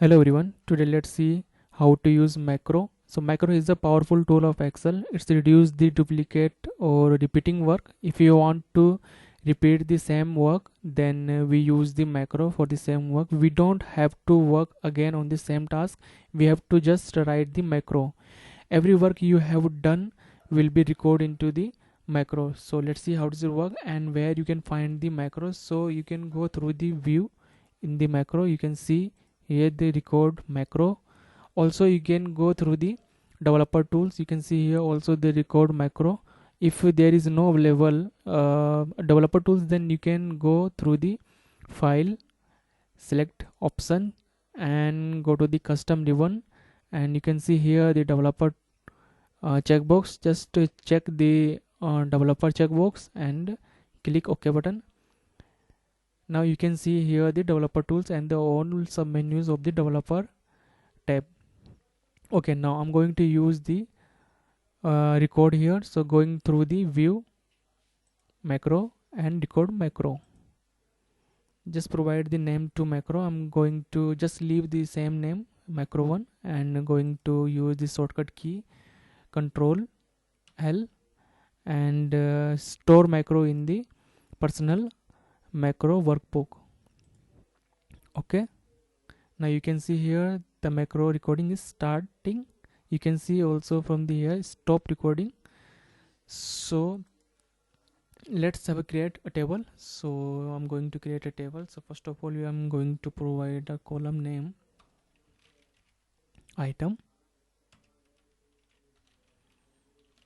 Hello everyone, today let's see how to use macro. So macro is a powerful tool of Excel. It's reduce the duplicate or repeating work. If you want to repeat the same work, then we use the macro for the same work. We don't have to work again on the same task. We have to just write the macro. Every work you have done will be recorded into the macro. So let's see how does it work and where you can find the macros. So you can go through the view in the macro. You can see here the record macro. Also you can go through the developer tools. You can see here also the record macro. If there is no available developer tools, then you can go through the file, select option and go to the custom ribbon, and you can see here the developer checkbox. Just to check the developer checkbox and click OK button. Now you can see here the developer tools and the all sub menus of the developer tab. Okay, now I'm going to use the record here. So going through the view, macro and record macro. Just provide the name to macro. I'm going to just leave the same name macro1 and going to use the shortcut key Control L and store macro in the personal macro workbook. Okay, now you can see here the macro recording is starting. You can see also from the here stop recording. So let's have a create a table. So I'm going to create a table. So first of all I'm going to provide a column name item,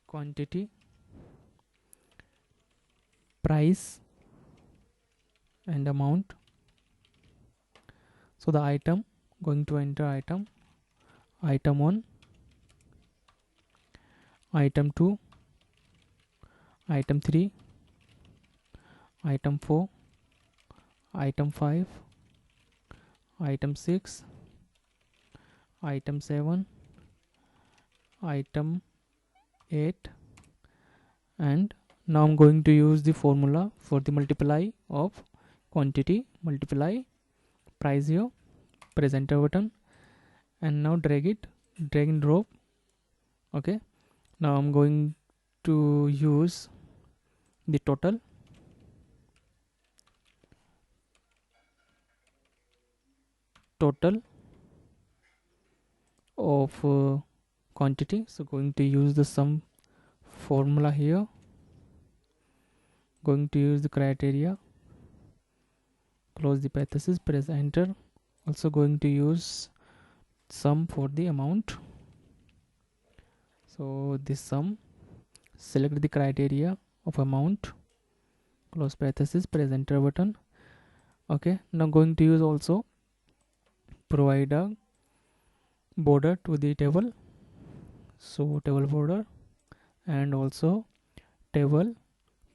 quantity, price and amount. So the item, going to enter item 1, item 2, item 3, item 4, item 5, item 6, item 7, item 8, and now I'm going to use the formula for the multiply of quantity multiply price here, press enter button and now drag and drop. Okay, now I'm going to use the total of quantity. So going to use the sum formula here, going to use the criteria, close the parenthesis, press enter. Also going to use sum for the amount. So this sum, select the criteria of amount, close parenthesis, press enter button. Okay, now going to use also provide a border to the table. So table border and also table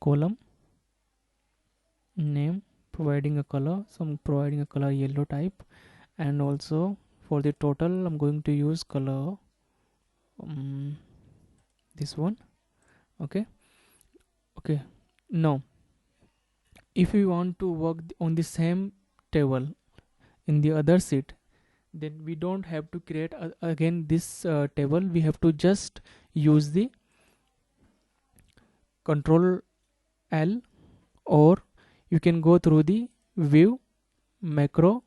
column name, providing a color. So I'm providing a color yellow type, and also for the total I'm going to use color this one. Okay, now if we want to work on the same table in the other sheet, then we don't have to create again this table. We have to just use the Control L, or you can go through the view macro.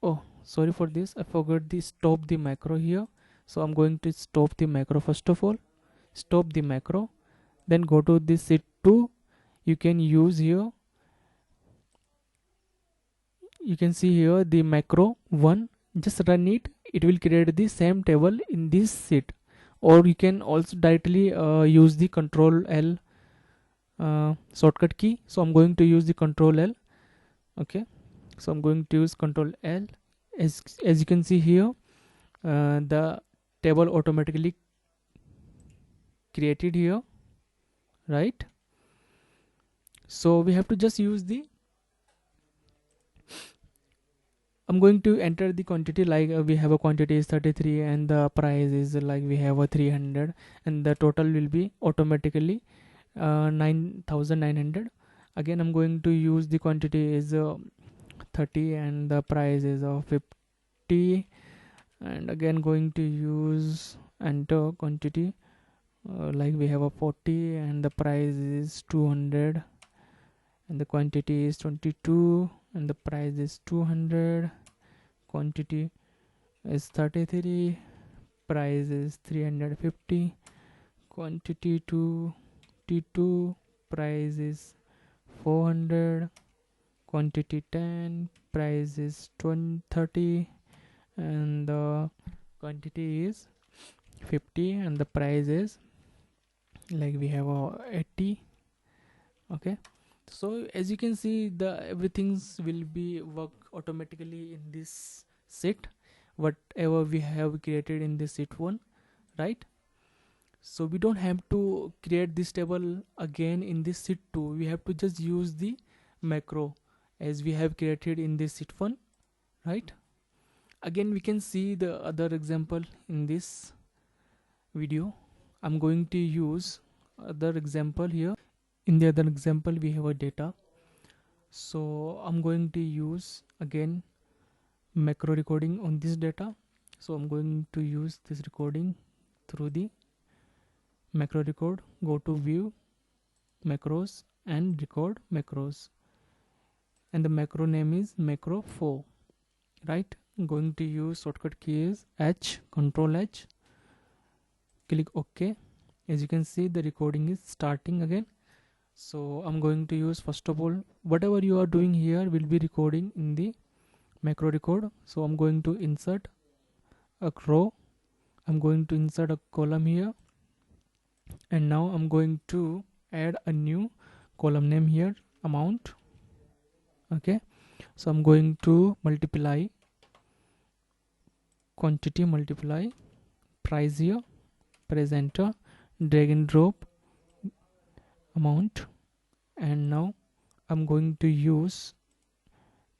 Oh, sorry for this, I forgot the stop the macro here. So I'm going to stop the macro. First of all, stop the macro, then go to this sheet 2. You can use here, you can see here the macro 1, just run it. It will create the same table in this sheet. Or you can also directly use the Control L shortcut key. So I'm going to use the Control L. Okay, so I'm going to use Control L. As you can see here, the table automatically created here, right? So we have to just use the, I'm going to enter the quantity, like we have a quantity is 33 and the price is like we have a 300, and the total will be automatically 9,900. Again I'm going to use the quantity is 30 and the price is 40, and again going to use enter quantity, like we have a 40 and the price is 200 and the quantity is 22 and the price is 200, quantity is 33, price is 350, quantity 22, price is 400, quantity 10, price is 30, and the quantity is 50 and the price is, like we have a 80. Okay, so as you can see, the everything's will be work automatically in this sheet, whatever we have created in this sheet 1, right? So we don't have to create this table again in this sheet 2, we have to just use the macro as we have created in this sheet 1, right? Again we can see the other example in this video. I'm going to use other example here. In the other example we have a data, so I'm going to use again macro recording on this data. So I'm going to use this recording through the macro record, go to view macros and record macros, and the macro name is macro 4, right? I'm going to use shortcut key is H, Control H, click OK. As you can see, the recording is starting again. So I'm going to use, first of all, whatever you are doing here will be recording in the macro record. So I'm going to insert a row, I'm going to insert a column here, and now I'm going to add a new column name here, amount. Okay, so I'm going to multiply quantity, multiply price here, press enter, drag and drop amount, and now I'm going to use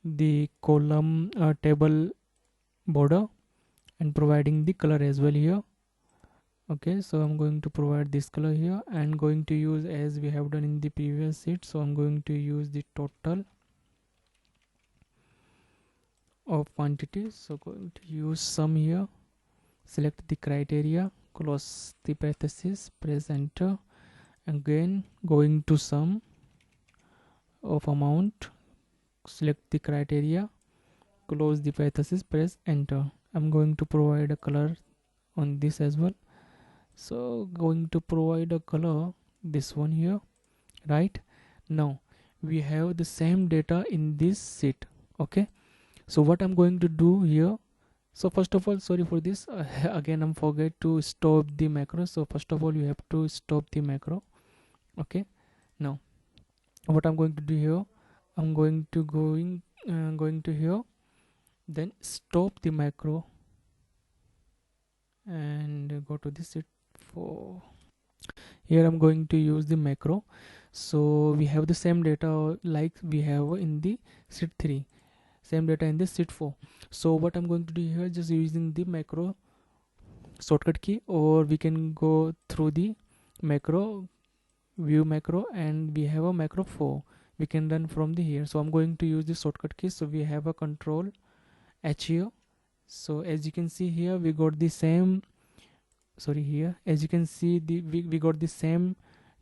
the column table border and providing the color as well here. Okay, so I'm going to provide this color here and going to use as we have done in the previous sheet. So I'm going to use the total of quantities. So going to use sum here, select the criteria, close the parenthesis, press enter, again going to sum of amount, select the criteria, close the parenthesis, press enter. I'm going to provide a color on this as well. So going to provide a color, this one here, right? Now we have the same data in this sheet. Okay, so what I'm going to do here, so first of all, sorry for this, again I'm forget to stop the macro. So first of all you have to stop the macro. Okay, now what I'm going to do here, I'm going to going to here, then stop the macro and go to this sheet 4. Here I'm going to use the macro. So we have the same data like we have in the sheet 3, same data in the sheet 4. So what I'm going to do here, just using the macro shortcut key, or we can go through the macro, view macro, and we have a macro 4, we can run from the here. So I'm going to use the shortcut key. So we have a Control H here. So as you can see here, we got the same, sorry, here as you can see we got the same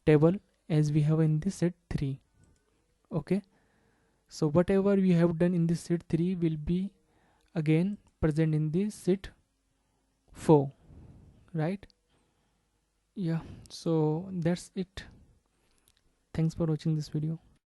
table as we have in the set 3. Okay, so whatever we have done in the set 3 will be again present in the set 4, right? Yeah, so that's it. Thanks for watching this video.